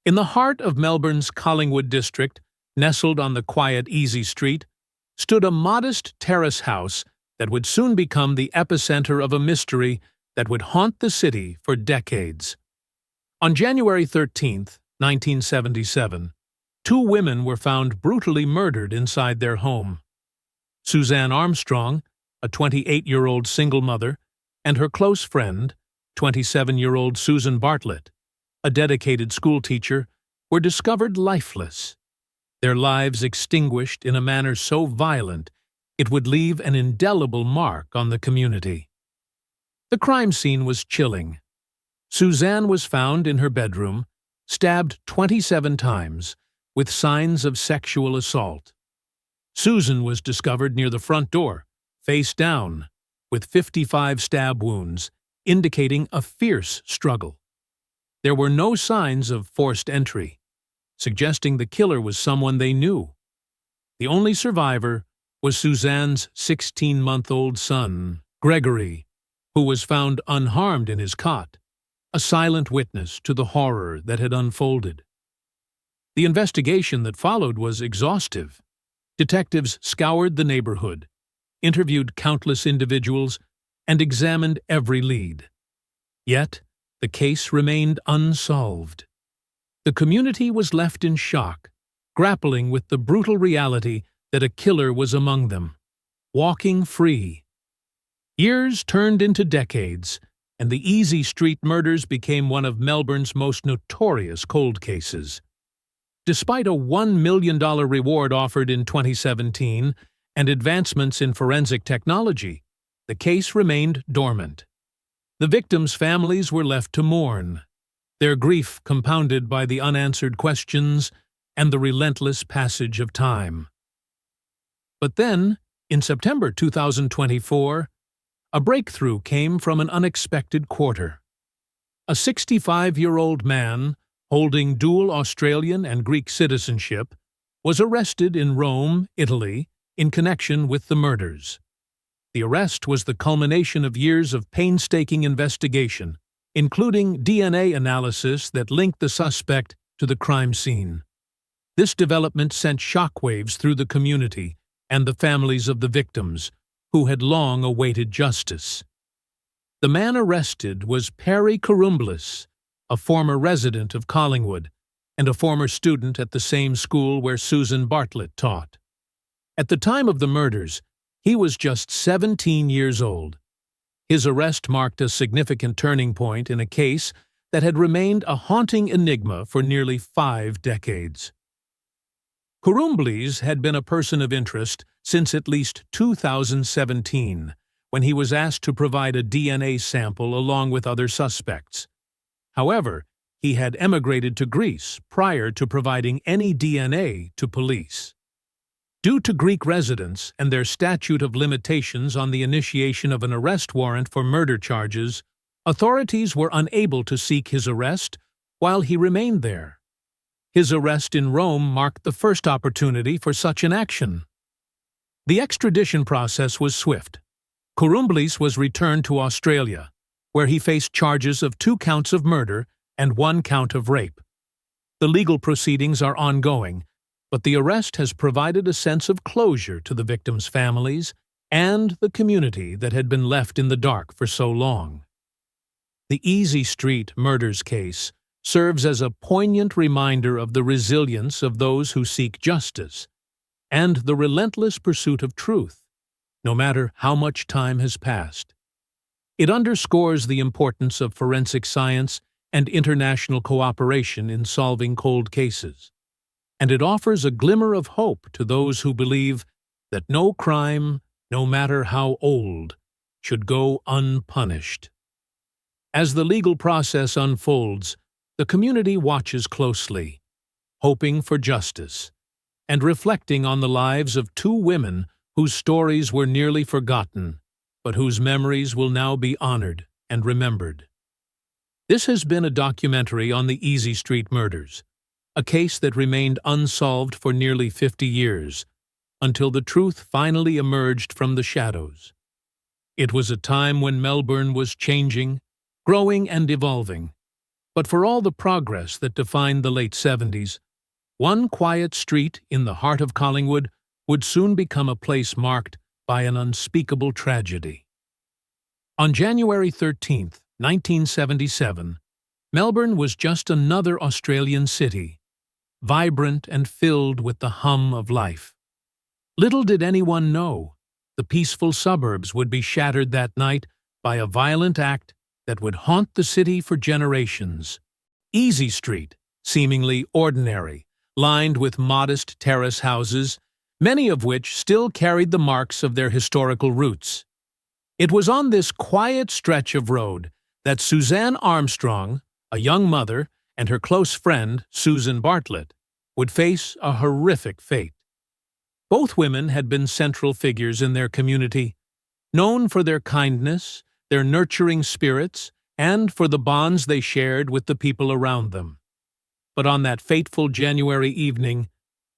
In the heart of Melbourne's Collingwood district, nestled on the quiet Easy Street, stood a modest terrace house that would soon become the epicenter of a mystery that would haunt the city for decades. On January 13, 1977, two women were found brutally murdered inside their home. Suzanne Armstrong, a 28-year-old single mother, and her close friend, 27-year-old Susan Bartlett, a dedicated schoolteacher, were discovered lifeless, their lives extinguished in a manner so violent it would leave an indelible mark on the community. The crime scene was chilling. Suzanne was found in her bedroom, stabbed 27 times, with signs of sexual assault. Susan was discovered near the front door, face down, with 55 stab wounds, indicating a fierce struggle. There were no signs of forced entry, suggesting the killer was someone they knew. The only survivor was Suzanne's 16-month-old son, Gregory, who was found unharmed in his cot, a silent witness to the horror that had unfolded. The investigation that followed was exhaustive. Detectives scoured the neighborhood, interviewed countless individuals, and examined every lead. Yet, the case remained unsolved. The community was left in shock, grappling with the brutal reality that a killer was among them, walking free. Years turned into decades, and the Easy Street murders became one of Melbourne's most notorious cold cases. Despite a $1 million reward offered in 2017 and advancements in forensic technology, the case remained dormant. The victims' families were left to mourn, their grief compounded by the unanswered questions and the relentless passage of time. But then, in September 2024, a breakthrough came from an unexpected quarter. A 65-year-old man, holding dual Australian and Greek citizenship, was arrested in Rome, Italy, in connection with the murders. The arrest was the culmination of years of painstaking investigation, including DNA analysis that linked the suspect to the crime scene. This development sent shockwaves through the community and the families of the victims, who had long awaited justice. The man arrested was Perry Karumblis, a former resident of Collingwood and a former student at the same school where Susan Bartlett taught. At the time of the murders, he was just 17 years old. His arrest marked a significant turning point in a case that had remained a haunting enigma for nearly 5 decades. Karumblis had been a person of interest since at least 2017, when he was asked to provide a DNA sample along with other suspects. However, he had emigrated to Greece prior to providing any DNA to police. Due to Greek residents and their statute of limitations on the initiation of an arrest warrant for murder charges, authorities were unable to seek his arrest while he remained there. His arrest in Rome marked the first opportunity for such an action. The extradition process was swift. Karumblis was returned to Australia, where he faced charges of 2 counts of murder and 1 count of rape. The legal proceedings are ongoing, but the arrest has provided a sense of closure to the victims' families and the community that had been left in the dark for so long. The Easy Street murders case serves as a poignant reminder of the resilience of those who seek justice and the relentless pursuit of truth, no matter how much time has passed. It underscores the importance of forensic science and international cooperation in solving cold cases, and it offers a glimmer of hope to those who believe that no crime, no matter how old, should go unpunished. As the legal process unfolds, the community watches closely, hoping for justice, and reflecting on the lives of 2 women whose stories were nearly forgotten, but whose memories will now be honored and remembered. This has been a documentary on the Easy Street murders, a case that remained unsolved for nearly 50 years, until the truth finally emerged from the shadows. It was a time when Melbourne was changing, growing and evolving, But for all the progress that defined the late 70s, one quiet street in the heart of Collingwood would soon become a place marked by an unspeakable tragedy. On January 13th, 1977, Melbourne was just another Australian city, vibrant and filled with the hum of life. Little did anyone know, the peaceful suburbs would be shattered that night by a violent act that would haunt the city for generations. Easy Street, seemingly ordinary, lined with modest terrace houses, many of which still carried the marks of their historical roots. It was on this quiet stretch of road that Suzanne Armstrong, a young mother, and her close friend, Susan Bartlett, would face a horrific fate. Both women had been central figures in their community, known for their kindness, their nurturing spirits, and for the bonds they shared with the people around them. But on that fateful January evening,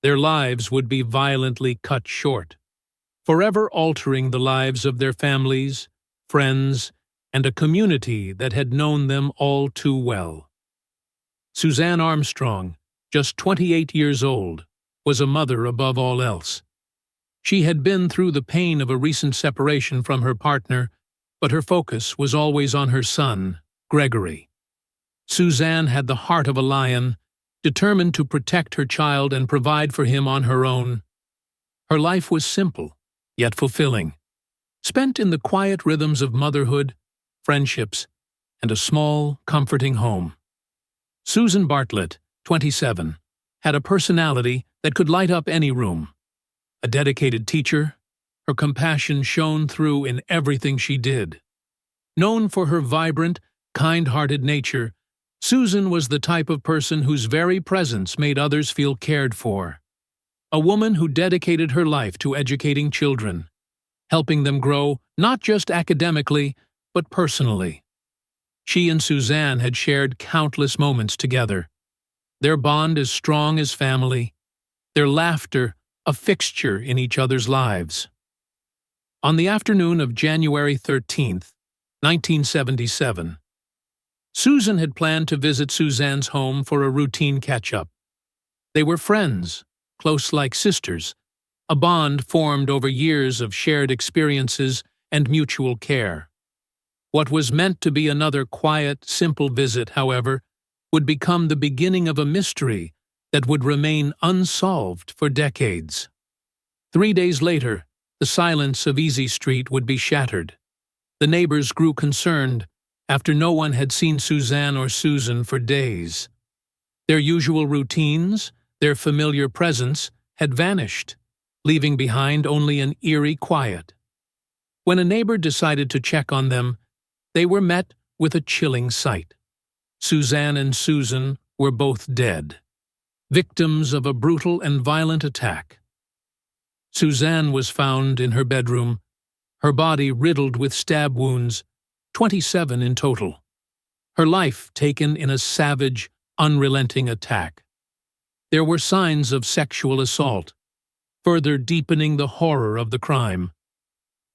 their lives would be violently cut short, forever altering the lives of their families, friends, and a community that had known them all too well. Suzanne Armstrong, just 28 years old, was a mother above all else. She had been through the pain of a recent separation from her partner, but her focus was always on her son, Gregory. Suzanne had the heart of a lion, determined to protect her child and provide for him on her own. Her life was simple, yet fulfilling, spent in the quiet rhythms of motherhood, friendships, and a small, comforting home. Susan Bartlett, 27, had a personality that could light up any room. A dedicated teacher, her compassion shone through in everything she did. Known for her vibrant, kind-hearted nature, Susan was the type of person whose very presence made others feel cared for. A woman who dedicated her life to educating children, helping them grow not just academically, but personally. She and Suzanne had shared countless moments together, their bond as strong as family, their laughter a fixture in each other's lives. On the afternoon of January 13th, 1977, Susan had planned to visit Suzanne's home for a routine catch-up. They were friends, close like sisters, a bond formed over years of shared experiences and mutual care. What was meant to be another quiet, simple visit, however, would become the beginning of a mystery that would remain unsolved for decades. 3 days later, the silence of Easy Street would be shattered. The neighbors grew concerned after no one had seen Suzanne or Susan for days. Their usual routines, their familiar presence, had vanished, leaving behind only an eerie quiet. When a neighbor decided to check on them, they were met with a chilling sight. Suzanne and Susan were both dead, victims of a brutal and violent attack. Suzanne was found in her bedroom, her body riddled with stab wounds, 27 in total. Her life taken in a savage, unrelenting attack. There were signs of sexual assault, further deepening the horror of the crime.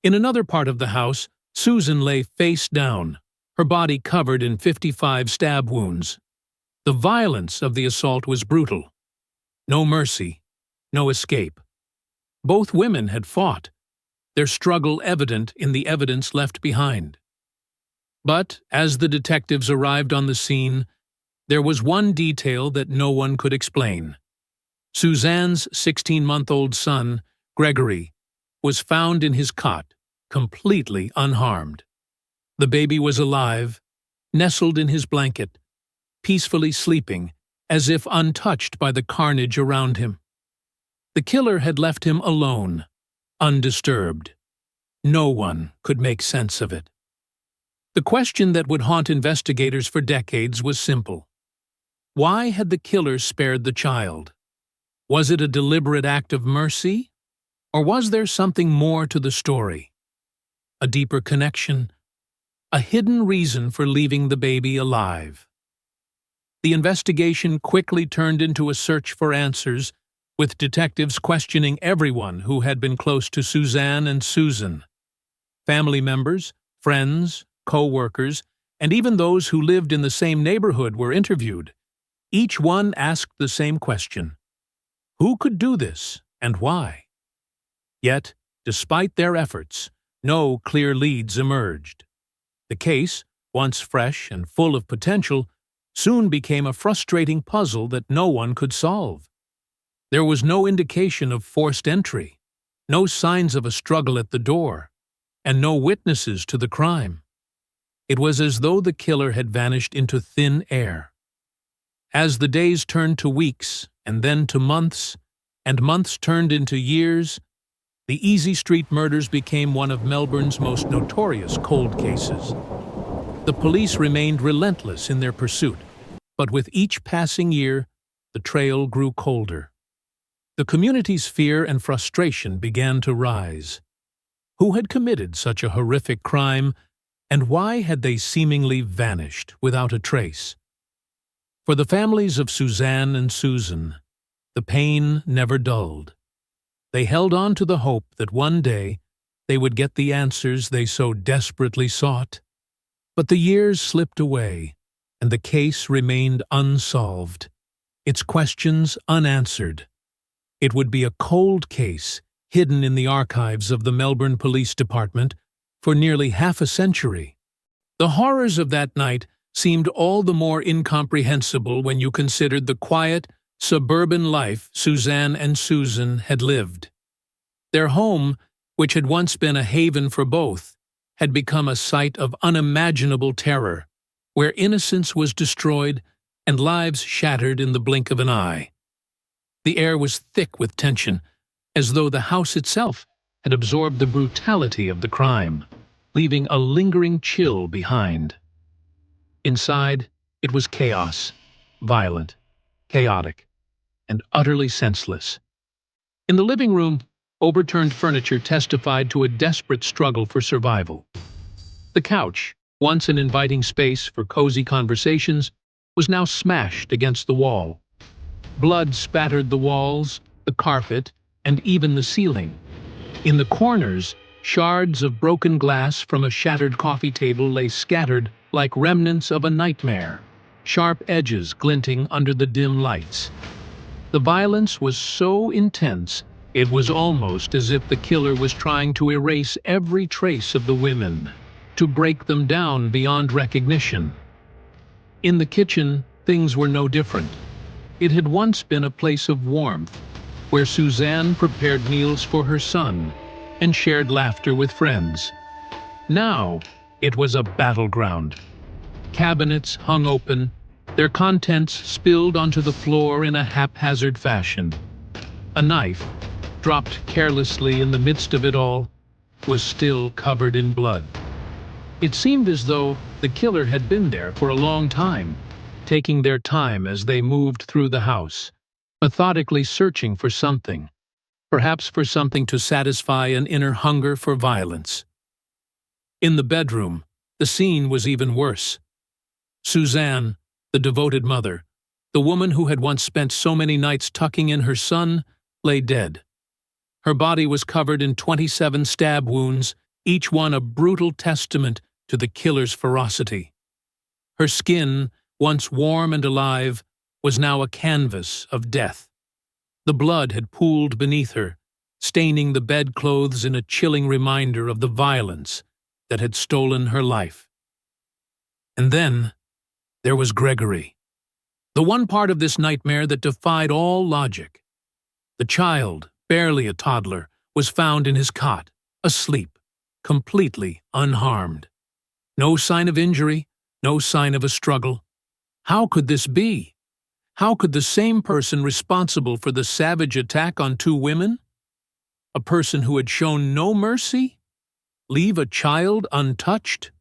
In another part of the house, Susan lay face down, her body covered in 55 stab wounds. The violence of the assault was brutal. No mercy, no escape. Both women had fought, their struggle evident in the evidence left behind. But as the detectives arrived on the scene, there was one detail that no one could explain. Suzanne's 16-month-old son, Gregory, was found in his cot, completely unharmed. The baby was alive, nestled in his blanket, peacefully sleeping, as if untouched by the carnage around him. The killer had left him alone, undisturbed. No one could make sense of it. The question that would haunt investigators for decades was simple. Why had the killer spared the child? Was it a deliberate act of mercy? Or was there something more to the story? A deeper connection? A hidden reason for leaving the baby alive? The investigation quickly turned into a search for answers, with detectives questioning everyone who had been close to Suzanne and Susan. Family members, friends, co-workers, and even those who lived in the same neighborhood were interviewed. Each one asked the same question: who could do this, and why? Yet, despite their efforts, no clear leads emerged. The case, once fresh and full of potential, soon became a frustrating puzzle that no one could solve. There was no indication of forced entry, no signs of a struggle at the door, and no witnesses to the crime. It was as though the killer had vanished into thin air. As the days turned to weeks, and then to months, and months turned into years, the Easy Street murders became one of Melbourne's most notorious cold cases. The police remained relentless in their pursuit, but with each passing year, the trail grew colder. The community's fear and frustration began to rise. Who had committed such a horrific crime, and why had they seemingly vanished without a trace? For the families of Suzanne and Susan, the pain never dulled. They held on to the hope that one day they would get the answers they so desperately sought. But the years slipped away, and the case remained unsolved, its questions unanswered. It would be a cold case, hidden in the archives of the Melbourne Police Department for nearly half a century. The horrors of that night seemed all the more incomprehensible when you considered the quiet, suburban life Suzanne and Susan had lived. Their home, which had once been a haven for both, had become a site of unimaginable terror, where innocence was destroyed and lives shattered in the blink of an eye. The air was thick with tension, as though the house itself had absorbed the brutality of the crime, leaving a lingering chill behind. Inside, it was chaos, violent, chaotic, and utterly senseless. In the living room, overturned furniture testified to a desperate struggle for survival. The couch, once an inviting space for cozy conversations, was now smashed against the wall. Blood spattered the walls, the carpet, and even the ceiling. In the corners, shards of broken glass from a shattered coffee table lay scattered like remnants of a nightmare, sharp edges glinting under the dim lights. The violence was so intense, it was almost as if the killer was trying to erase every trace of the women, to break them down beyond recognition. In the kitchen, things were no different. It had once been a place of warmth, where Suzanne prepared meals for her son and shared laughter with friends. Now, it was a battleground. Cabinets hung open, their contents spilled onto the floor in a haphazard fashion. A knife, dropped carelessly in the midst of it all, was still covered in blood. It seemed as though the killer had been there for a long time, taking their time as they moved through the house, methodically searching for something, perhaps for something to satisfy an inner hunger for violence. In the bedroom, the scene was even worse. Suzanne, the devoted mother, the woman who had once spent so many nights tucking in her son, lay dead. Her body was covered in 27 stab wounds, each one a brutal testament to the killer's ferocity. Her skin, once warm and alive, was now a canvas of death. The blood had pooled beneath her, staining the bedclothes in a chilling reminder of the violence that had stolen her life. And then there was Gregory, the one part of this nightmare that defied all logic. The child, barely a toddler, was found in his cot, asleep, completely unharmed. No sign of injury, no sign of a struggle. How could this be? How could the same person responsible for the savage attack on two women, a person who had shown no mercy, leave a child untouched?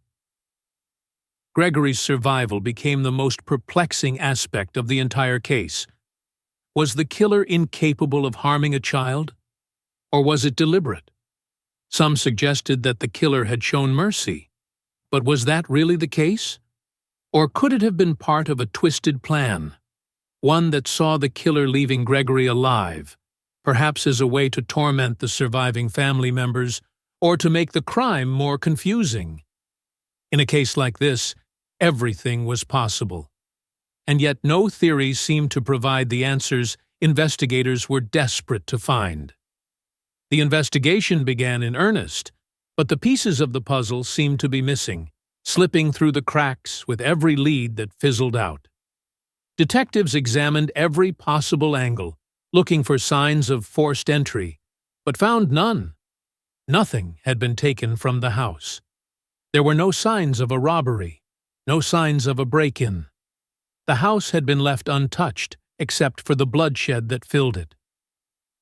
Gregory's survival became the most perplexing aspect of the entire case. Was the killer incapable of harming a child? Or was it deliberate? Some suggested that the killer had shown mercy. But was that really the case? Or could it have been part of a twisted plan? One that saw the killer leaving Gregory alive, perhaps as a way to torment the surviving family members, or to make the crime more confusing. In a case like this, everything was possible. And yet no theories seemed to provide the answers investigators were desperate to find. The investigation began in earnest, but the pieces of the puzzle seemed to be missing, slipping through the cracks with every lead that fizzled out. Detectives examined every possible angle, looking for signs of forced entry, but found none. Nothing had been taken from the house. There were no signs of a robbery, no signs of a break-in. The house had been left untouched, except for the bloodshed that filled it.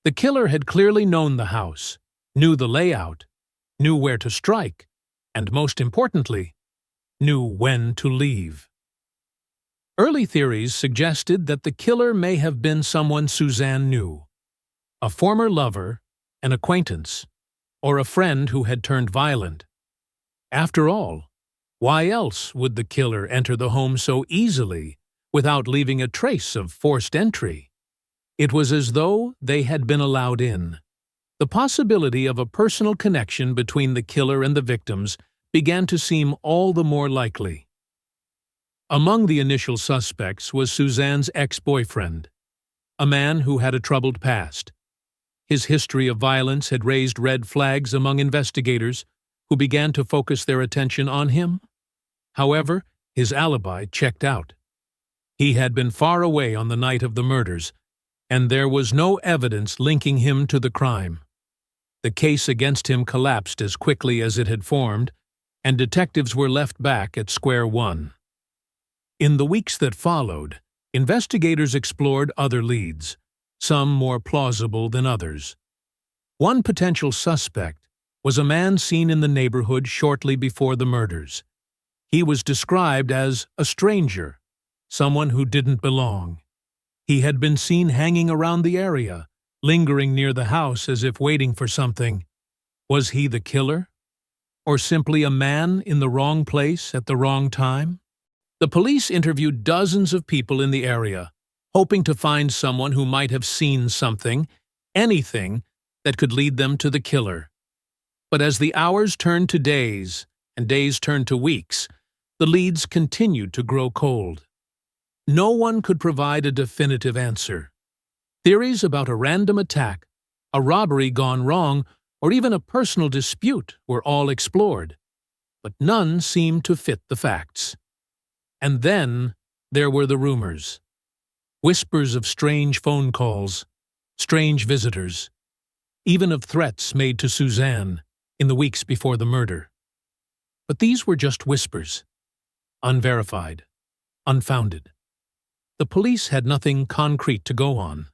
The killer had clearly known the house, knew the layout, knew where to strike, and most importantly, knew when to leave. Early theories suggested that the killer may have been someone Suzanne knew, a former lover, an acquaintance, or a friend who had turned violent. After all, why else would the killer enter the home so easily without leaving a trace of forced entry? It was as though they had been allowed in. The possibility of a personal connection between the killer and the victims began to seem all the more likely. Among the initial suspects was Suzanne's ex-boyfriend, a man who had a troubled past. His history of violence had raised red flags among investigators, who began to focus their attention on him. However, his alibi checked out. He had been far away on the night of the murders, and there was no evidence linking him to the crime. The case against him collapsed as quickly as it had formed, and detectives were left back at square one. In the weeks that followed, investigators explored other leads, some more plausible than others. One potential suspect was a man seen in the neighborhood shortly before the murders. He was described as a stranger, someone who didn't belong. He had been seen hanging around the area, lingering near the house as if waiting for something. Was he the killer? Or simply a man in the wrong place at the wrong time? The police interviewed dozens of people in the area, hoping to find someone who might have seen something, anything, that could lead them to the killer. But as the hours turned to days, and days turned to weeks, the leads continued to grow cold. No one could provide a definitive answer. Theories about a random attack, a robbery gone wrong, or even a personal dispute were all explored, but none seemed to fit the facts. And then there were the rumors. Whispers of strange phone calls, strange visitors, even of threats made to Suzanne in the weeks before the murder. But these were just whispers, unverified, unfounded. The police had nothing concrete to go on,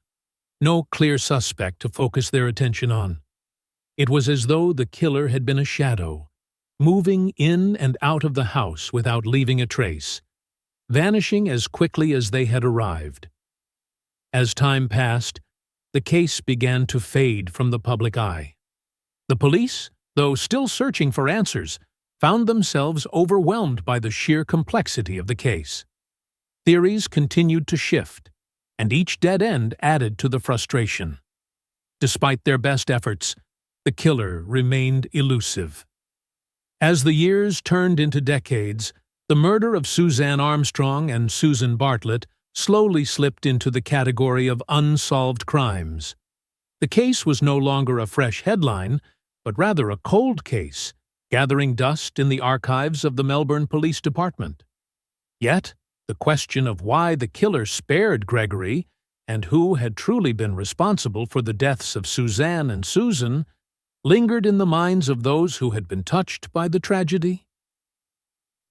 no clear suspect to focus their attention on. It was as though the killer had been a shadow, moving in and out of the house without leaving a trace, vanishing as quickly as they had arrived. As time passed, the case began to fade from the public eye. The police, though still searching for answers, found themselves overwhelmed by the sheer complexity of the case. Theories continued to shift, and each dead end added to the frustration. Despite their best efforts, the killer remained elusive. As the years turned into decades, the murder of Suzanne Armstrong and Susan Bartlett slowly slipped into the category of unsolved crimes. The case was no longer a fresh headline, but rather a cold case, gathering dust in the archives of the Melbourne Police Department. Yet, the question of why the killer spared Gregory and who had truly been responsible for the deaths of Suzanne and Susan lingered in the minds of those who had been touched by the tragedy.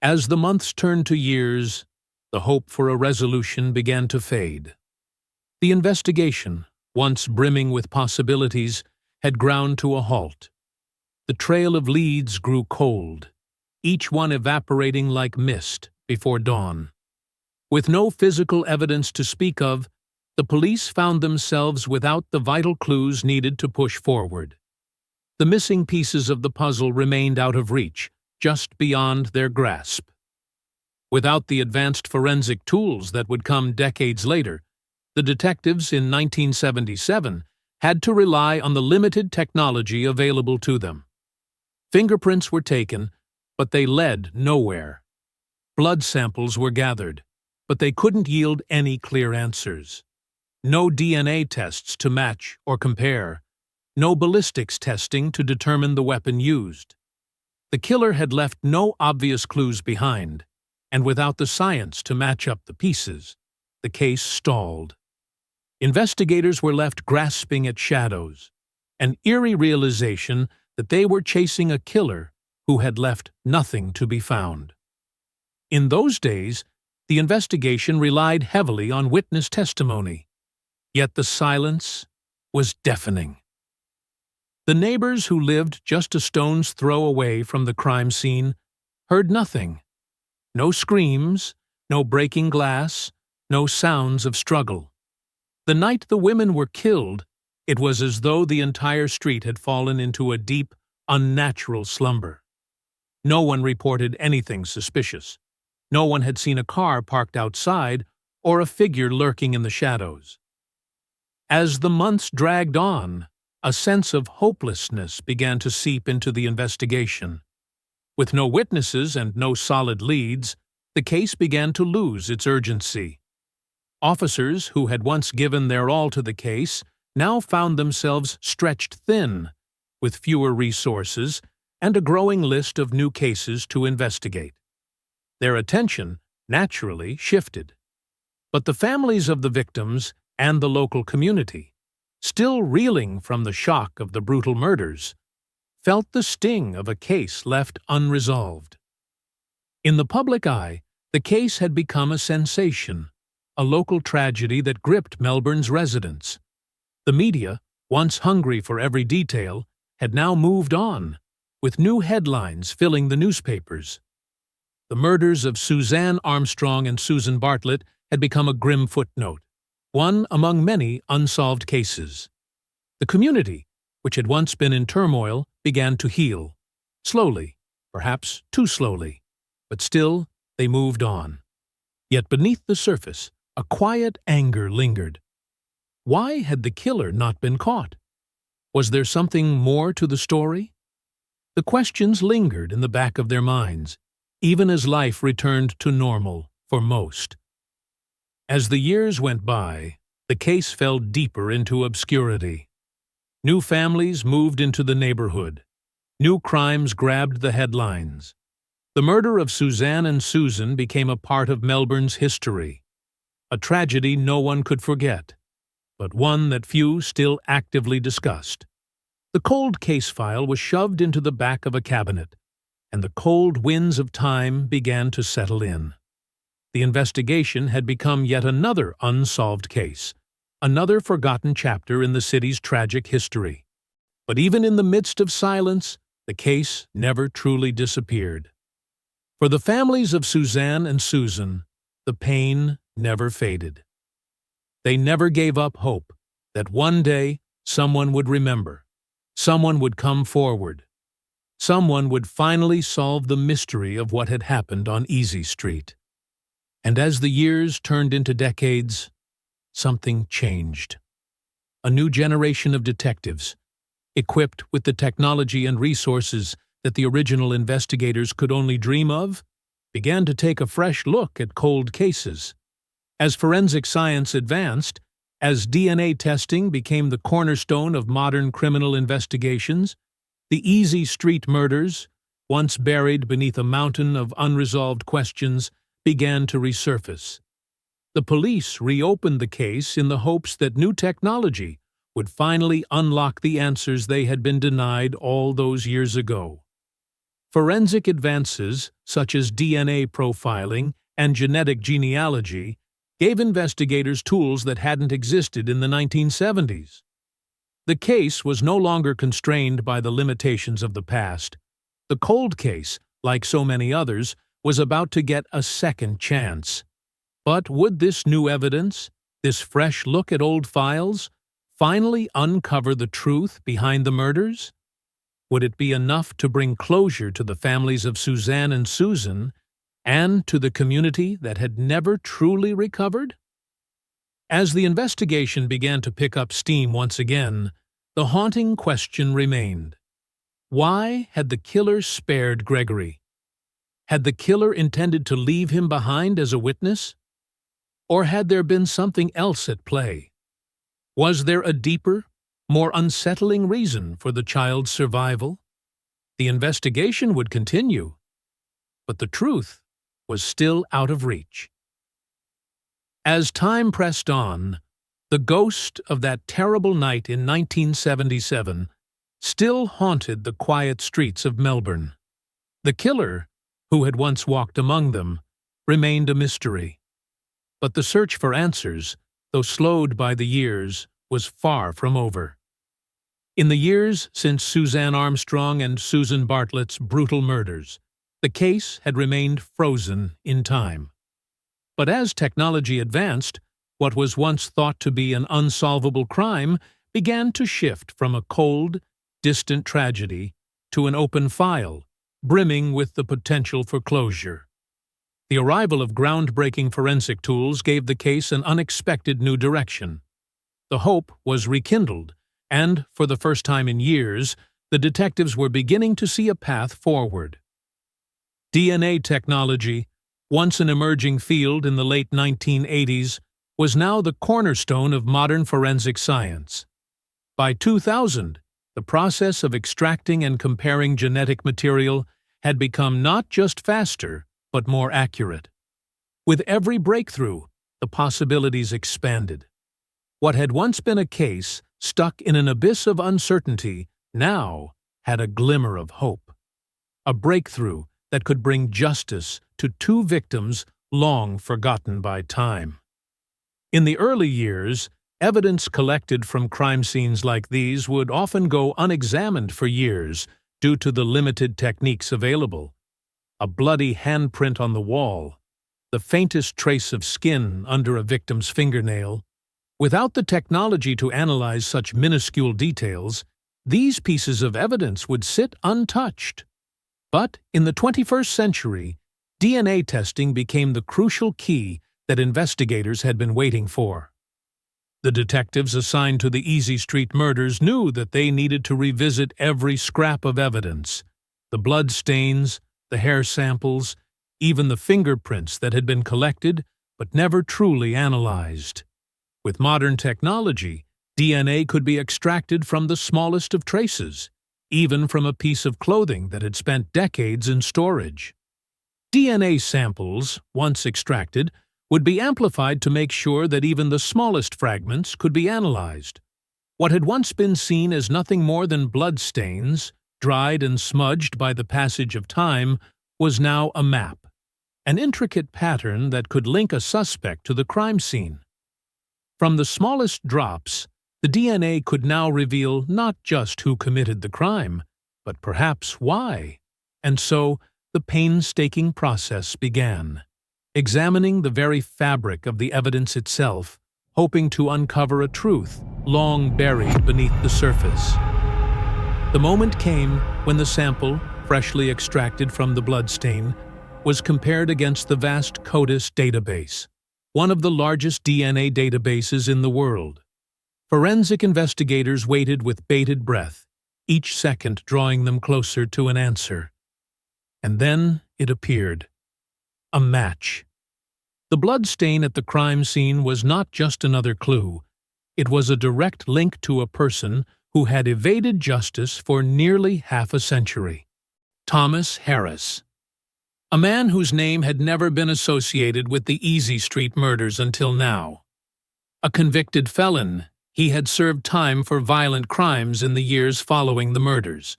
As the months turned to years, the hope for a resolution began to fade. The investigation, once brimming with possibilities, had ground to a halt. The trail of leads grew cold, each one evaporating like mist before dawn. With no physical evidence to speak of, the police found themselves without the vital clues needed to push forward. The missing pieces of the puzzle remained out of reach, just beyond their grasp. Without the advanced forensic tools that would come decades later, the detectives in 1977 had to rely on the limited technology available to them. Fingerprints were taken, but they led nowhere. blood samples were gathered, but they couldn't yield any clear answers. No DNA tests to match or compare. No ballistics testing to determine the weapon used. The killer had left no obvious clues behind, and without the science to match up the pieces, the case stalled. Investigators were left grasping at shadows, an eerie realization that they were chasing a killer who had left nothing to be found. In those days, the investigation relied heavily on witness testimony, yet the silence was deafening. The neighbors who lived just a stone's throw away from the crime scene heard nothing. No screams, no breaking glass, no sounds of struggle. The night the women were killed, it was as though the entire street had fallen into a deep, unnatural slumber. No one reported anything suspicious. No one had seen a car parked outside or a figure lurking in the shadows. As the months dragged on, a sense of hopelessness began to seep into the investigation. With no witnesses and no solid leads, the case began to lose its urgency. Officers who had once given their all to the case now found themselves stretched thin, with fewer resources and a growing list of new cases to investigate. Their attention naturally shifted. But the families of the victims and the local community, still reeling from the shock of the brutal murders, felt the sting of a case left unresolved. In the public eye, the case had become a sensation, a local tragedy that gripped Melbourne's residents. The media, once hungry for every detail, had now moved on, with new headlines filling the newspapers. The murders of Suzanne Armstrong and Susan Bartlett had become a grim footnote, one among many unsolved cases. The community, which had once been in turmoil, began to heal. Slowly, perhaps too slowly, but still they moved on. Yet beneath the surface, a quiet anger lingered. Why had the killer not been caught? Was there something more to the story? The questions lingered in the back of their minds, even as life returned to normal for most. As the years went by, the case fell deeper into obscurity. New families moved into the neighborhood. New crimes grabbed the headlines. The murder of Suzanne and Susan became a part of Melbourne's history, a tragedy no one could forget, but one that few still actively discussed. The cold case file was shoved into the back of a cabinet, and the cold winds of time began to settle in. The investigation had become yet another unsolved case, another forgotten chapter in the city's tragic history. But even in the midst of silence, the case never truly disappeared. For the families of Suzanne and Susan, the pain never faded. They never gave up hope that one day someone would remember, someone would come forward, someone would finally solve the mystery of what had happened on Easy Street. And as the years turned into decades, something changed. A new generation of detectives, equipped with the technology and resources that the original investigators could only dream of, began to take a fresh look at cold cases. As forensic science advanced, as DNA testing became the cornerstone of modern criminal investigations, the Easy Street murders, once buried beneath a mountain of unresolved questions, began to resurface. The police reopened the case in the hopes that new technology would finally unlock the answers they had been denied all those years ago. Forensic advances, such as DNA profiling and genetic genealogy, gave investigators tools that hadn't existed in the 1970s. The case was no longer constrained by the limitations of the past. The cold case, like so many others, was about to get a second chance. But would this new evidence, this fresh look at old files, finally uncover the truth behind the murders? Would it be enough to bring closure to the families of Suzanne and Susan, and to the community that had never truly recovered? As the investigation began to pick up steam once again, the haunting question remained. Why had the killer spared Gregory? Had the killer intended to leave him behind as a witness? Or had there been something else at play? Was there a deeper, more unsettling reason for the child's survival? The investigation would continue, but the truth was still out of reach. As time pressed on, the ghost of that terrible night in 1977 still haunted the quiet streets of Melbourne. The killer, who had once walked among them, remained a mystery. But the search for answers, though slowed by the years, was far from over. In the years since Suzanne Armstrong and Susan Bartlett's brutal murders, the case had remained frozen in time. But as technology advanced, what was once thought to be an unsolvable crime began to shift from a cold, distant tragedy to an open file, brimming with the potential for closure. The arrival of groundbreaking forensic tools gave the case an unexpected new direction. The hope was rekindled, and, for the first time in years, the detectives were beginning to see a path forward. DNA technology, once an emerging field in the late 1980s, was now the cornerstone of modern forensic science. By 2000, the process of extracting and comparing genetic material had become not just faster, but more accurate. With every breakthrough, the possibilities expanded. What had once been a case stuck in an abyss of uncertainty now had a glimmer of hope. A breakthrough that could bring justice to two victims long forgotten by time. In the early years, evidence collected from crime scenes like these would often go unexamined for years due to the limited techniques available. A bloody handprint on the wall, the faintest trace of skin under a victim's fingernail. Without the technology to analyze such minuscule details, these pieces of evidence would sit untouched. But in the 21st century, DNA testing became the crucial key that investigators had been waiting for. The detectives assigned to the Easy Street murders knew that they needed to revisit every scrap of evidence, the blood stains, the hair samples, even the fingerprints that had been collected but never truly analyzed. With modern technology, DNA could be extracted from the smallest of traces, even from a piece of clothing that had spent decades in storage. DNA samples, once extracted, would be amplified to make sure that even the smallest fragments could be analyzed. What had once been seen as nothing more than blood stains, dried and smudged by the passage of time, was now a map, an intricate pattern that could link a suspect to the crime scene. From the smallest drops, the DNA could now reveal not just who committed the crime, but perhaps why. And so, the painstaking process began, examining the very fabric of the evidence itself, hoping to uncover a truth long buried beneath the surface. The moment came when the sample, freshly extracted from the bloodstain, was compared against the vast CODIS database, one of the largest DNA databases in the world. Forensic investigators waited with bated breath, each second drawing them closer to an answer. And then it appeared. A match. The blood stain at the crime scene was not just another clue. It was a direct link to a person who had evaded justice for nearly half a century. Thomas Harris. A man whose name had never been associated with the Easy Street murders until now. A convicted felon, he had served time for violent crimes in the years following the murders.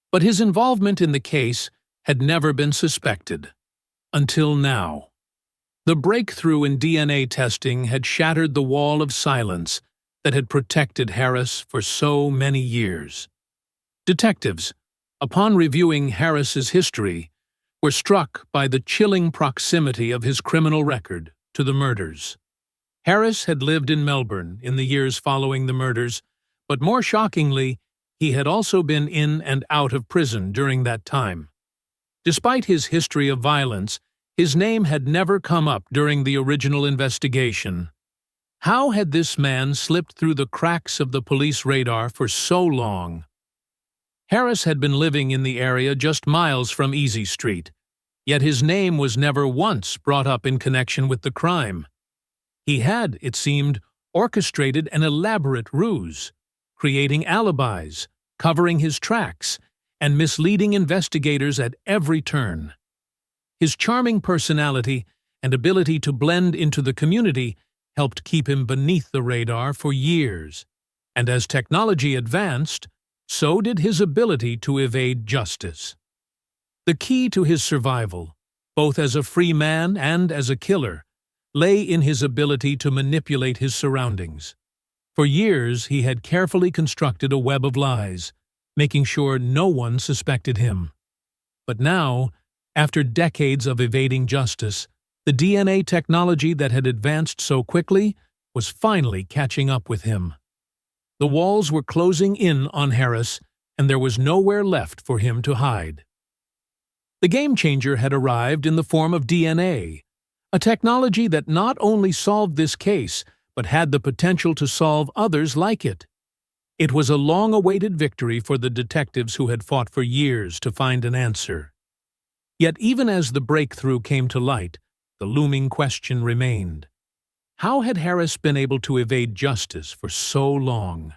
But his involvement in the case had never been suspected. Until now. The breakthrough in DNA testing had shattered the wall of silence that had protected Harris for so many years. Detectives, upon reviewing Harris's history, were struck by the chilling proximity of his criminal record to the murders. Harris had lived in Melbourne in the years following the murders, but more shockingly, he had also been in and out of prison during that time. Despite his history of violence, his name had never come up during the original investigation. How had this man slipped through the cracks of the police radar for so long? Harris had been living in the area just miles from Easy Street, Yet his name was never once brought up in connection with the crime. He had, it seemed, orchestrated an elaborate ruse, creating alibis, covering his tracks, and misleading investigators at every turn. His charming personality and ability to blend into the community helped keep him beneath the radar for years, and as technology advanced, so did his ability to evade justice. The key to his survival, both as a free man and as a killer, lay in his ability to manipulate his surroundings. For years, he had carefully constructed a web of lies, making sure no one suspected him. But now, after decades of evading justice, the DNA technology that had advanced so quickly was finally catching up with him. The walls were closing in on Harris, and there was nowhere left for him to hide. The game-changer had arrived in the form of DNA, a technology that not only solved this case, but had the potential to solve others like it. It was a long-awaited victory for the detectives who had fought for years to find an answer. Yet even as the breakthrough came to light, the looming question remained. How had Harris been able to evade justice for so long?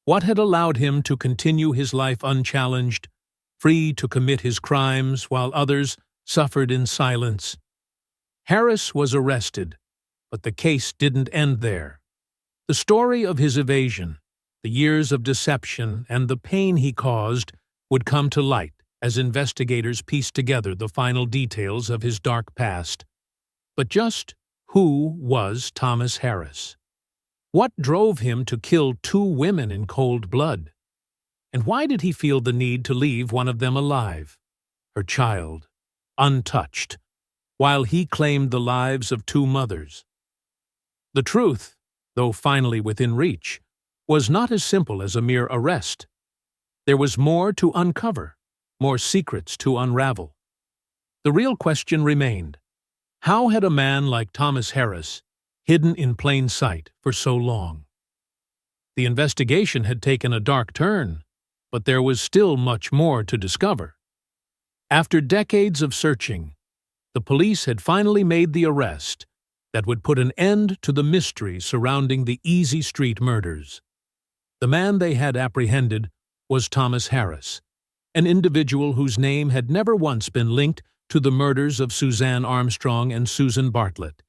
What had allowed him to continue his life unchallenged, free to commit his crimes while others suffered in silence? Harris was arrested, but the case didn't end there. The story of his evasion, the years of deception, and the pain he caused would come to light as investigators pieced together the final details of his dark past. But just who was Thomas Harris? What drove him to kill 2 women in cold blood? And why did he feel the need to leave one of them alive, her child, untouched, while he claimed the lives of 2 mothers? The truth, though finally within reach, was not as simple as a mere arrest. There was more to uncover, more secrets to unravel. The real question remained: how had a man like Thomas Harris hidden in plain sight for so long? The investigation had taken a dark turn, but there was still much more to discover. After decades of searching, the police had finally made the arrest that would put an end to the mystery surrounding the Easy Street murders. The man they had apprehended was Thomas Harris, an individual whose name had never once been linked to the murders of Suzanne Armstrong and Susan Bartlett,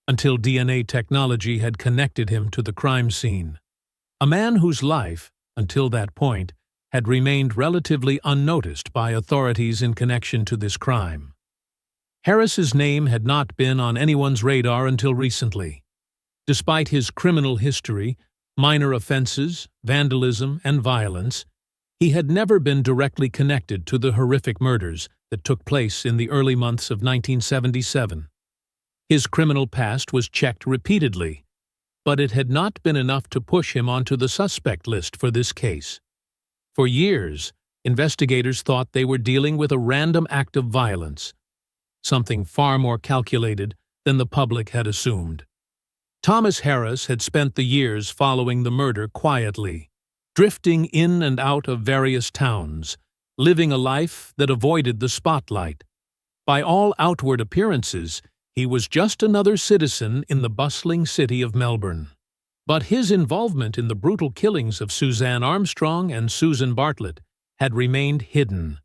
until DNA technology had connected him to the crime scene. A man whose life, until that point, had remained relatively unnoticed by authorities in connection to this crime. Harris's name had not been on anyone's radar until recently. Despite his criminal history, minor offenses, vandalism, and violence, he had never been directly connected to the horrific murders that took place in the early months of 1977. His criminal past was checked repeatedly, but it had not been enough to push him onto the suspect list for this case. For years, investigators thought they were dealing with a random act of violence, something far more calculated than the public had assumed. Thomas Harris had spent the years following the murder quietly, drifting in and out of various towns, living a life that avoided the spotlight. By all outward appearances, he was just another citizen in the bustling city of Melbourne. But his involvement in the brutal killings of Suzanne Armstrong and Susan Bartlett had remained hidden,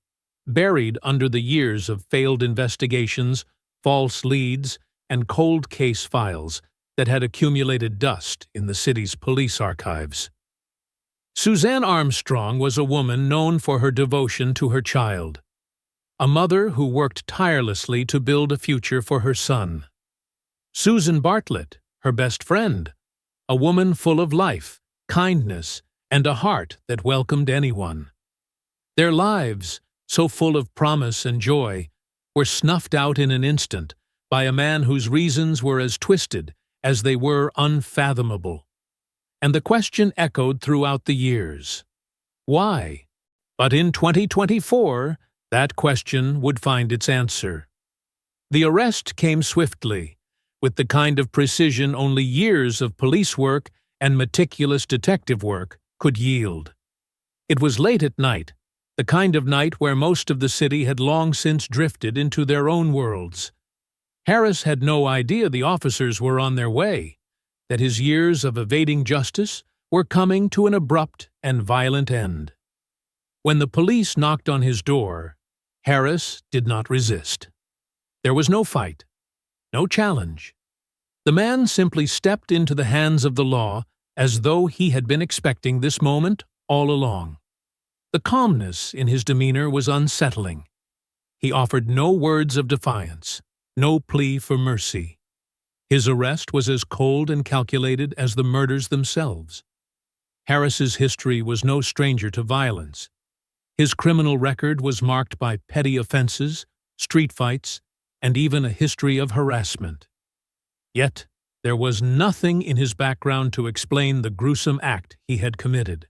buried under the years of failed investigations, false leads, and cold case files that had accumulated dust in the city's police archives. Suzanne Armstrong was a woman known for her devotion to her child, a mother who worked tirelessly to build a future for her son. Susan Bartlett, her best friend, a woman full of life, kindness, and a heart that welcomed anyone. Their lives, so full of promise and joy, were snuffed out in an instant by a man whose reasons were as twisted as they were unfathomable. And the question echoed throughout the years: why? But in 2024, that question would find its answer. The arrest came swiftly, with the kind of precision only years of police work and meticulous detective work could yield. It was late at night, the kind of night where most of the city had long since drifted into their own worlds. Harris had no idea the officers were on their way, that his years of evading justice were coming to an abrupt and violent end. When the police knocked on his door, Harris did not resist. There was no fight, no challenge. The man simply stepped into the hands of the law as though he had been expecting this moment all along. The calmness in his demeanor was unsettling. He offered no words of defiance, no plea for mercy. His arrest was as cold and calculated as the murders themselves. Harris's history was no stranger to violence. His criminal record was marked by petty offenses, street fights, and even a history of harassment. Yet, there was nothing in his background to explain the gruesome act he had committed.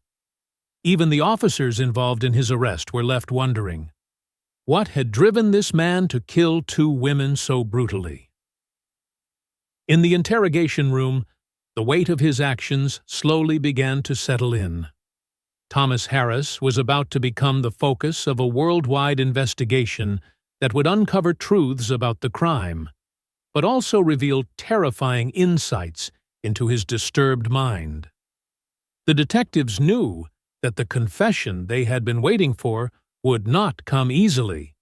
Even the officers involved in his arrest were left wondering, what had driven this man to kill 2 women so brutally? In the interrogation room, the weight of his actions slowly began to settle in. Thomas Harris was about to become the focus of a worldwide investigation that would uncover truths about the crime, but also reveal terrifying insights into his disturbed mind. The detectives knew that the confession they had been waiting for would not come easily.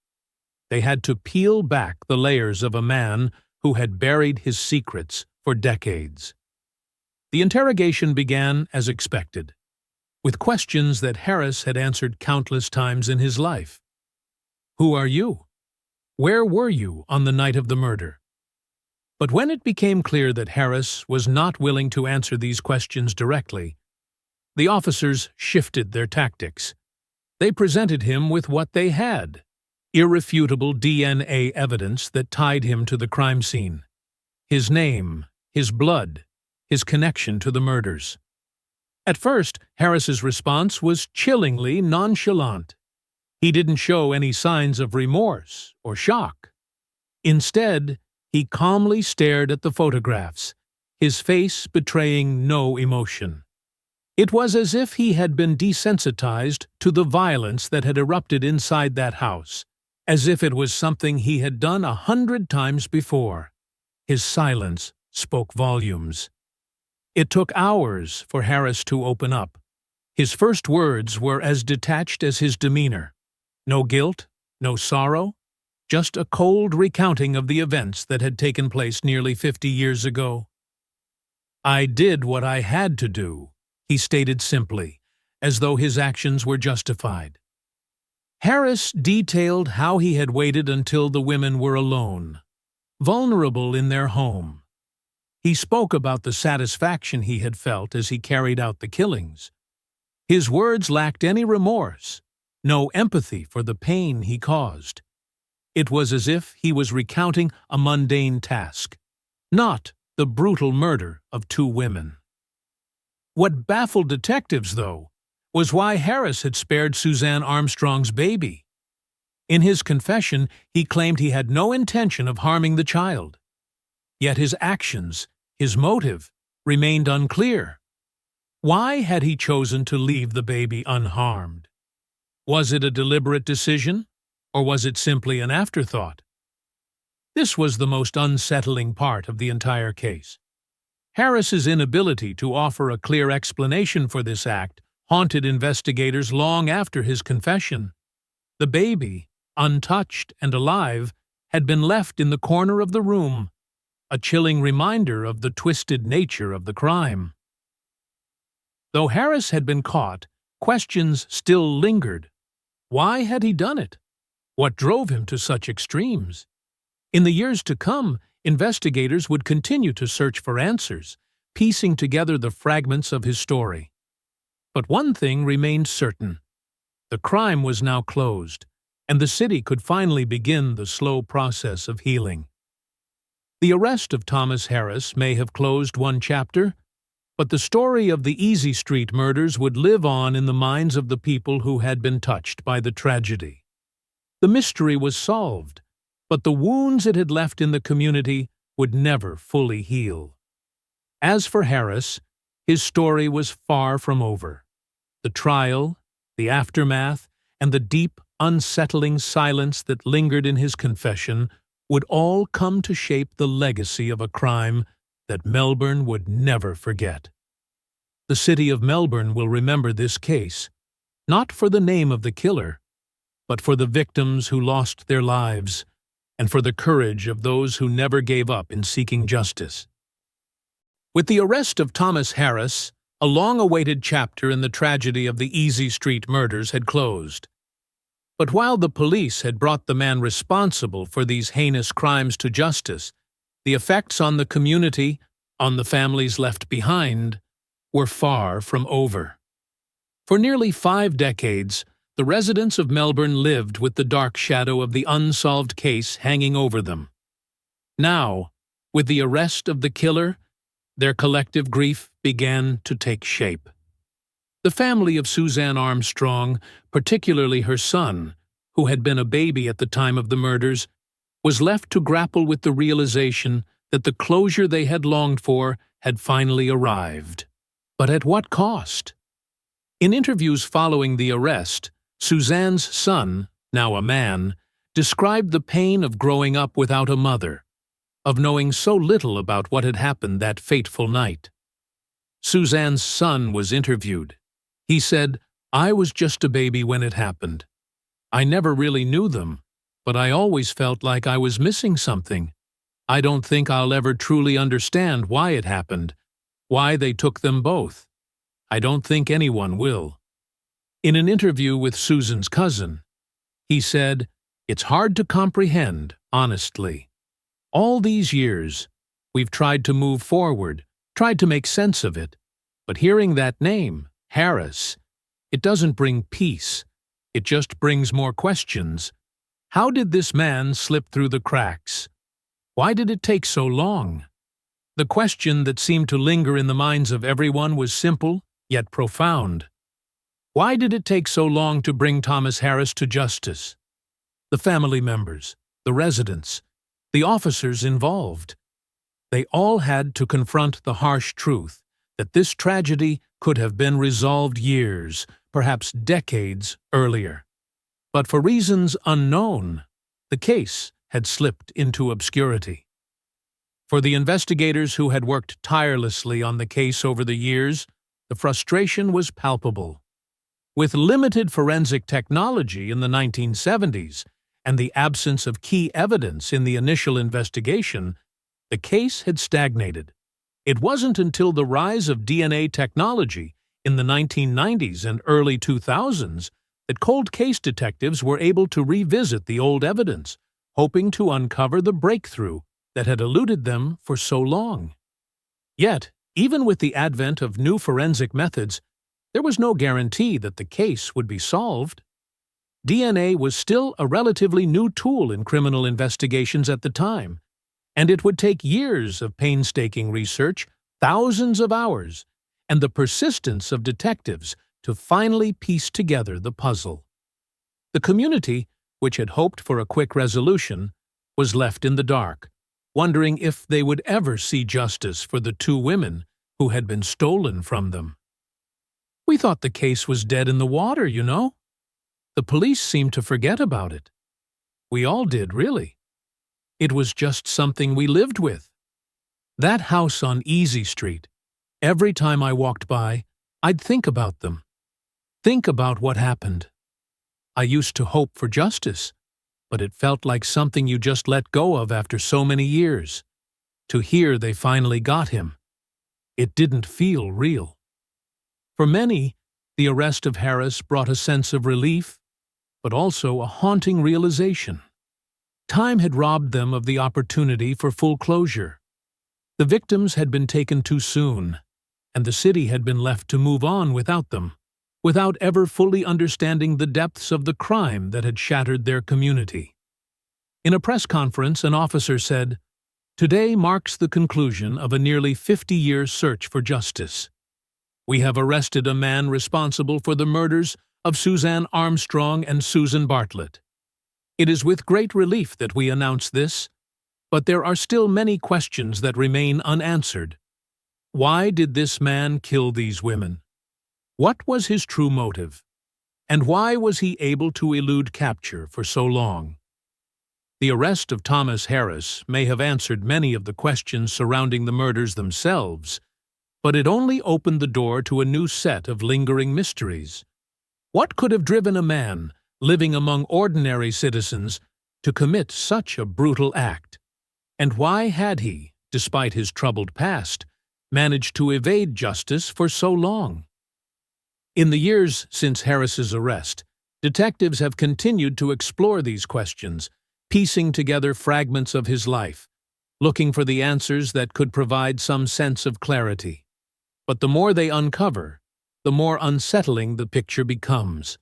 They had to peel back the layers of a man who had buried his secrets for decades. The interrogation began as expected, with questions that Harris had answered countless times in his life. Who are you? Where were you on the night of the murder? But when it became clear that Harris was not willing to answer these questions directly, the officers shifted their tactics. They presented him with what they had: irrefutable DNA evidence that tied him to the crime scene. His name, his blood, his connection to the murders. At first, Harris's response was chillingly nonchalant. He didn't show any signs of remorse or shock. Instead, he calmly stared at the photographs, his face betraying no emotion. It was as if he had been desensitized to the violence that had erupted inside that house, as if it was something he had done 100 times before. His silence spoke volumes. It took hours for Harris to open up. His first words were as detached as his demeanor. No guilt, no sorrow, just a cold recounting of the events that had taken place nearly 50 years ago. "I did what I had to do," he stated simply, as though his actions were justified. Harris detailed how he had waited until the women were alone, vulnerable in their home. He spoke about the satisfaction he had felt as he carried out the killings. His words lacked any remorse, no empathy for the pain he caused. It was as if he was recounting a mundane task, not the brutal murder of 2 women. What baffled detectives, though, was why Harris had spared Suzanne Armstrong's baby. In his confession, he claimed he had no intention of harming the child. Yet his actions, his motive, remained unclear. Why had he chosen to leave the baby unharmed? Was it a deliberate decision, or was it simply an afterthought? This was the most unsettling part of the entire case. Harris's inability to offer a clear explanation for this act haunted investigators long after his confession. The baby, untouched and alive, had been left in the corner of the room, a chilling reminder of the twisted nature of the crime. Though Harris had been caught, questions still lingered. Why had he done it? What drove him to such extremes? In the years to come, investigators would continue to search for answers, piecing together the fragments of his story. But one thing remained certain. The crime was now closed, and the city could finally begin the slow process of healing. The arrest of Thomas Harris may have closed one chapter, but the story of the Easy Street murders would live on in the minds of the people who had been touched by the tragedy. The mystery was solved, but the wounds it had left in the community would never fully heal. As for Harris, his story was far from over. The trial, the aftermath, and the deep, unsettling silence that lingered in his confession would all come to shape the legacy of a crime that Melbourne would never forget. The city of Melbourne will remember this case, not for the name of the killer, but for the victims who lost their lives and for the courage of those who never gave up in seeking justice. With the arrest of Thomas Harris, a long-awaited chapter in the tragedy of the Easy Street murders had closed. But while the police had brought the man responsible for these heinous crimes to justice, the effects on the community, on the families left behind, were far from over. For nearly 5 decades, the residents of Melbourne lived with the dark shadow of the unsolved case hanging over them. Now, with the arrest of the killer, their collective grief began to take shape. The family of Suzanne Armstrong, particularly her son, who had been a baby at the time of the murders, was left to grapple with the realization that the closure they had longed for had finally arrived. But at what cost? In interviews following the arrest, Suzanne's son, now a man, described the pain of growing up without a mother, of knowing so little about what had happened that fateful night. Suzanne's son was interviewed. He said, "I was just a baby when it happened. I never really knew them, but I always felt like I was missing something. I don't think I'll ever truly understand why it happened, why they took them both. I don't think anyone will." In an interview with Susan's cousin, he said, "It's hard to comprehend, honestly. All these years, we've tried to move forward, tried to make sense of it, but hearing that name, Harris, it doesn't bring peace. It just brings more questions. How did this man slip through the cracks? Why did it take so long?" The question that seemed to linger in the minds of everyone was simple, yet profound. Why did it take so long to bring Thomas Harris to justice? The family members, the residents, the officers involved. They all had to confront the harsh truth that this tragedy could have been resolved years, perhaps decades earlier. But for reasons unknown, the case had slipped into obscurity. For the investigators who had worked tirelessly on the case over the years, the frustration was palpable. With limited forensic technology in the 1970s and the absence of key evidence in the initial investigation, the case had stagnated. It wasn't until the rise of DNA technology in the 1990s and early 2000s that cold case detectives were able to revisit the old evidence, hoping to uncover the breakthrough that had eluded them for so long. Yet, even with the advent of new forensic methods, there was no guarantee that the case would be solved. DNA was still a relatively new tool in criminal investigations at the time, and it would take years of painstaking research, thousands of hours, and the persistence of detectives to finally piece together the puzzle. The community, which had hoped for a quick resolution, was left in the dark, wondering if they would ever see justice for the 2 women who had been stolen from them. "We thought the case was dead in the water, you know. The police seemed to forget about it. We all did, really. It was just something we lived with. That house on Easy Street, every time I walked by, I'd think about them. Think about what happened. I used to hope for justice, but it felt like something you just let go of after so many years. To hear they finally got him, it didn't feel real." For many, the arrest of Harris brought a sense of relief, but also a haunting realization. Time had robbed them of the opportunity for full closure. The victims had been taken too soon, and the city had been left to move on without them, without ever fully understanding the depths of the crime that had shattered their community. In a press conference, an officer said, "Today marks the conclusion of a nearly 50-year search for justice. We have arrested a man responsible for the murders of Suzanne Armstrong and Susan Bartlett. It is with great relief that we announce this, but there are still many questions that remain unanswered. Why did this man kill these women? What was his true motive? And why was he able to elude capture for so long? The arrest of Thomas Harris may have answered many of the questions surrounding the murders themselves, but it only opened the door to a new set of lingering mysteries. What could have driven a man, living among ordinary citizens, to commit such a brutal act? And why had he, despite his troubled past, managed to evade justice for so long? In the years since Harris's arrest, detectives have continued to explore these questions, piecing together fragments of his life, looking for the answers that could provide some sense of clarity. But the more they uncover, the more unsettling the picture becomes.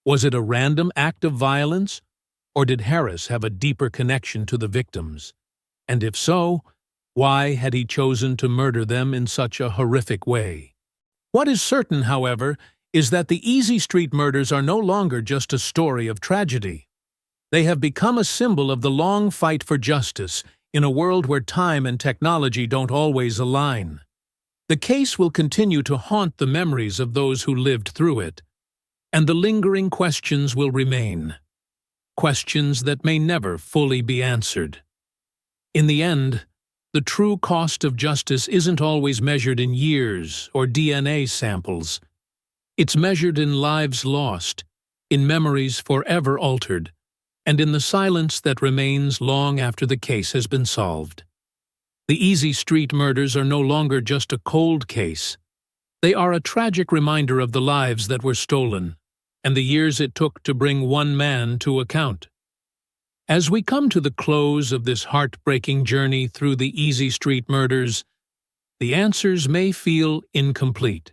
Was it a random act of violence, or did Harris have a deeper connection to the victims? And if so, why had he chosen to murder them in such a horrific way? What is certain, however, is that the Easy Street murders are no longer just a story of tragedy. They have become a symbol of the long fight for justice in a world where time and technology don't always align. The case will continue to haunt the memories of those who lived through it, and the lingering questions will remain. Questions that may never fully be answered. In the end, the true cost of justice isn't always measured in years or DNA samples. It's measured in lives lost, in memories forever altered, and in the silence that remains long after the case has been solved. The Easy Street murders are no longer just a cold case. They are a tragic reminder of the lives that were stolen, and the years it took to bring one man to account. As we come to the close of this heartbreaking journey through the Easy Street murders, the answers may feel incomplete.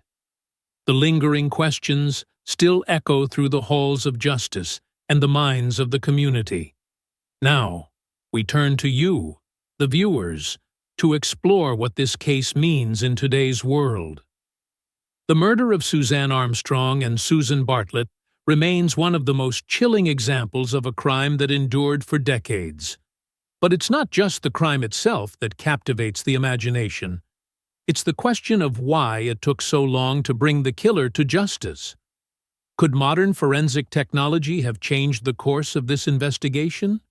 The lingering questions still echo through the halls of justice and the minds of the community. Now, we turn to you, the viewers, to explore what this case means in today's world. The murder of Suzanne Armstrong and Susan Bartlett remains one of the most chilling examples of a crime that endured for decades. But it's not just the crime itself that captivates the imagination. It's the question of why it took so long to bring the killer to justice. Could modern forensic technology have changed the course of this investigation?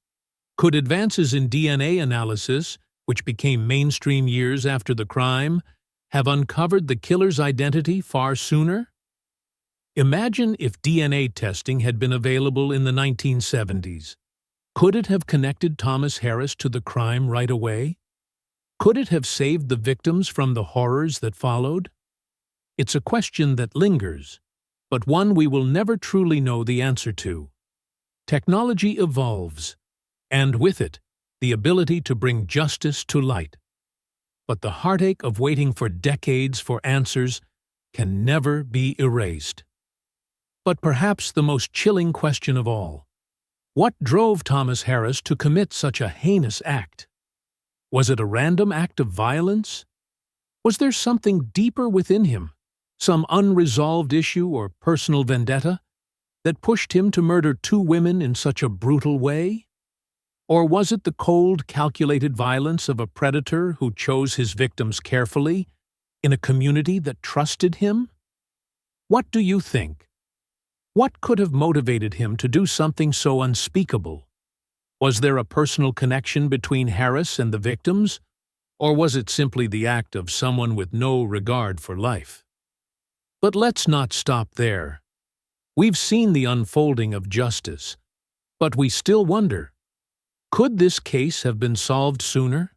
Could advances in DNA analysis, which became mainstream years after the crime, have uncovered the killer's identity far sooner? Imagine if DNA testing had been available in the 1970s. Could it have connected Thomas Harris to the crime right away? Could it have saved the victims from the horrors that followed? It's a question that lingers, but one we will never truly know the answer to. Technology evolves, and with it, the ability to bring justice to light. But the heartache of waiting for decades for answers can never be erased. But perhaps the most chilling question of all: what drove Thomas Harris to commit such a heinous act? Was it a random act of violence? Was there something deeper within him, some unresolved issue or personal vendetta, that pushed him to murder two women in such a brutal way? Or was it the cold, calculated violence of a predator who chose his victims carefully, in a community that trusted him? What do you think? What could have motivated him to do something so unspeakable? Was there a personal connection between Harris and the victims, or was it simply the act of someone with no regard for life? But let's not stop there. We've seen the unfolding of justice, but we still wonder, could this case have been solved sooner?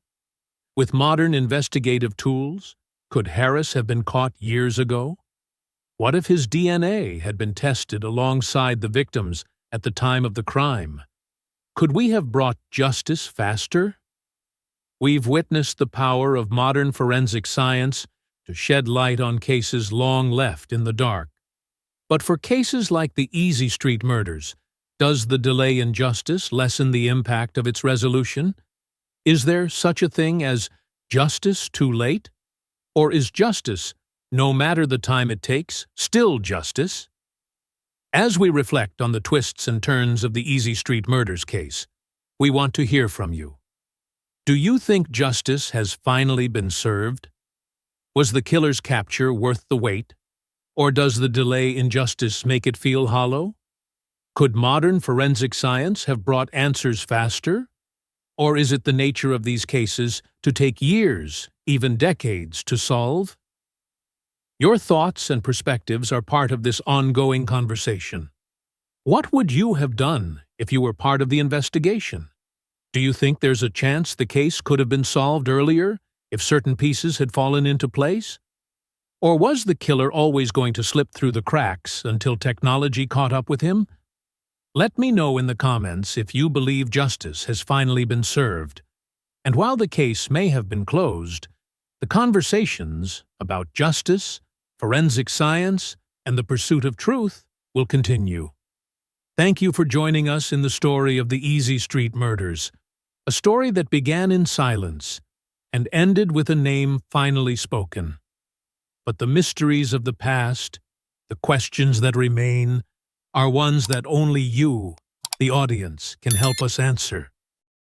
With modern investigative tools, could Harris have been caught years ago? What if his DNA had been tested alongside the victims at the time of the crime? Could we have brought justice faster? We've witnessed the power of modern forensic science to shed light on cases long left in the dark. But for cases like the Easy Street murders, does the delay in justice lessen the impact of its resolution? Is there such a thing as justice too late? Or is justice, no matter the time it takes, still justice? As we reflect on the twists and turns of the Easy Street murders case, we want to hear from you. Do you think justice has finally been served? Was the killer's capture worth the wait? Or does the delay in justice make it feel hollow? Could modern forensic science have brought answers faster? Or is it the nature of these cases to take years, even decades, to solve? Your thoughts and perspectives are part of this ongoing conversation. What would you have done if you were part of the investigation? Do you think there's a chance the case could have been solved earlier if certain pieces had fallen into place? Or was the killer always going to slip through the cracks until technology caught up with him? Let me know in the comments if you believe justice has finally been served. And while the case may have been closed, the conversations about justice, forensic science, and the pursuit of truth will continue. Thank you for joining us in the story of the Easy Street murders, a story that began in silence and ended with a name finally spoken. But the mysteries of the past, the questions that remain, are ones that only you, the audience, can help us answer.